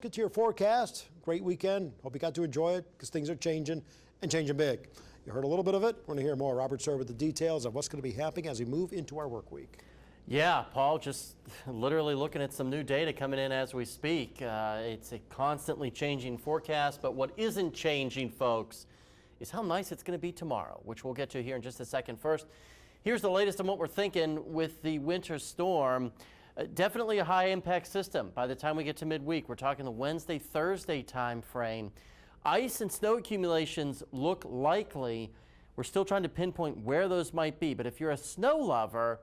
Get to your forecast. Great weekend. Hope you got to enjoy it because things are changing and changing big. You heard a little bit of it. We're going to hear more. Robert Suhr with the details of what's going to be happening as we move into our work week. Yeah, Paul, just literally looking at some new data coming in as we speak. It's a constantly changing forecast, but what isn't changing, folks, is how nice it's going to be tomorrow, which we'll get to here in just a second. First, here's the latest on what we're thinking with the winter storm. Definitely a high impact system by the time we get to midweek. We're talking the Wednesday, Thursday time frame. Ice and snow accumulations look likely. We're still trying to pinpoint where those might be, but if you're a snow lover,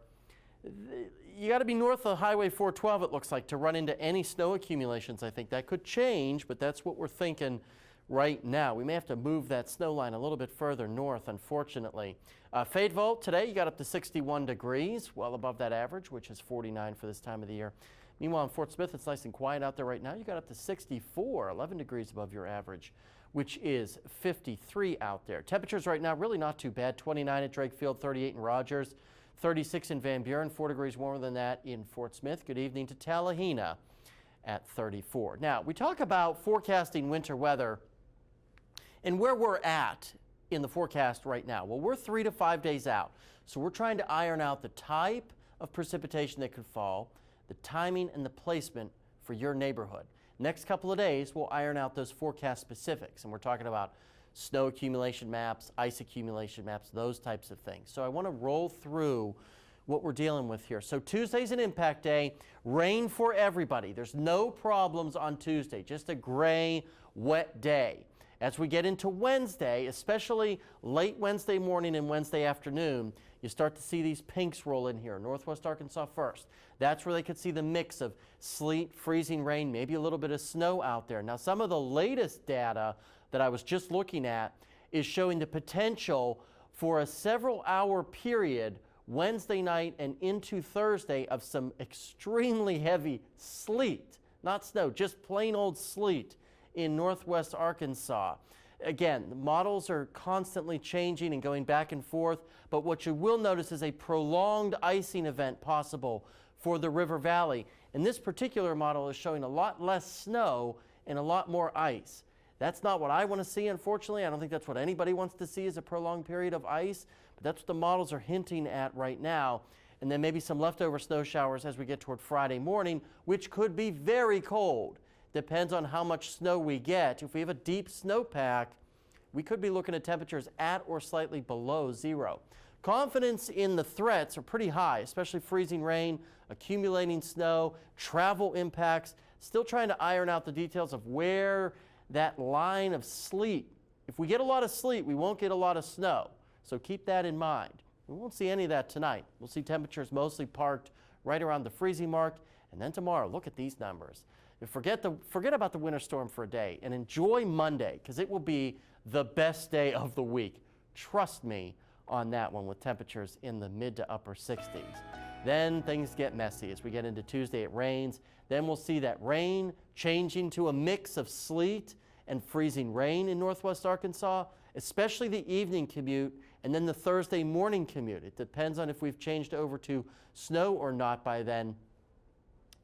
you got to be north of Highway 412, it looks like, to run into any snow accumulations. I think that could change, but that's what we're thinking right now. We may have to move that snow line a little bit further north, unfortunately. Fayetteville today, you got up to 61 degrees, well above that average, which is 49 for this time of the year. Meanwhile, in Fort Smith, it's nice and quiet out there right now. You got up to 64, 11 degrees above your average, which is 53 out there. Temperatures right now really not too bad. 29 at Drake Field, 38 in Rogers, 36 in Van Buren, 4 degrees warmer than that in Fort Smith. Good evening to Tallahena at 34. Now, we talk about forecasting winter weather and where we're at in the forecast right now. Well, we're 3 to 5 days out, so we're trying to iron out the type of precipitation that could fall, the timing and the placement for your neighborhood. Next couple of days, we'll iron out those forecast specifics, and we're talking about snow accumulation maps, ice accumulation maps, those types of things. So I want to roll through what we're dealing with here. So Tuesday's an impact day, rain for everybody. There's no problems on Tuesday, just a gray, wet day. As we get into Wednesday, especially late Wednesday morning and Wednesday afternoon, you start to see these pinks roll in here. Northwest Arkansas first. That's where they could see the mix of sleet, freezing rain, maybe a little bit of snow out there. Now, some of the latest data that I was just looking at is showing the potential for a several-hour period Wednesday night and into Thursday of some extremely heavy sleet, not snow, just plain old sleet in Northwest Arkansas. Again, the models are constantly changing and going back and forth, but what you will notice is a prolonged icing event possible for the River Valley. And this particular model is showing a lot less snow and a lot more ice. That's not what I want to see, unfortunately. I don't think that's what anybody wants to see, is a prolonged period of ice, but that's what the models are hinting at right now. And then maybe some leftover snow showers as we get toward Friday morning, which could be very cold. Depends on how much snow we get. If we have a deep snowpack, we could be looking at temperatures at or slightly below zero. Confidence in the threats are pretty high, especially freezing rain, accumulating snow, travel impacts. Still trying to iron out the details of where that line of sleet. If we get a lot of sleet, we won't get a lot of snow. So keep that in mind. We won't see any of that tonight. We'll see temperatures mostly parked right around the freezing mark. And then tomorrow, look at these numbers. Forget about the winter storm for a day and enjoy Monday, because it will be the best day of the week. Trust me on that one, with temperatures in the mid to upper 60s. Then things get messy as we get into Tuesday. It rains. Then we'll see that rain changing to a mix of sleet and freezing rain in Northwest Arkansas, especially the evening commute and then the Thursday morning commute. It depends on if we've changed over to snow or not by then.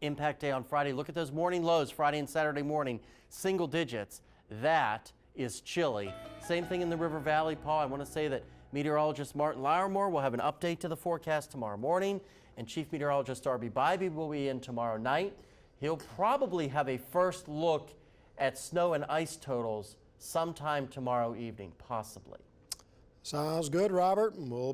Impact day on Friday. Look at those morning lows, Friday and Saturday morning, single digits. That is chilly. Same thing in the River Valley, Paul. I want to say that meteorologist Martin Lauermore will have an update to the forecast tomorrow morning, and Chief Meteorologist Darby Bybee will be in tomorrow night. He'll probably have a first look at snow and ice totals sometime tomorrow evening, possibly. Sounds good, Robert. We'll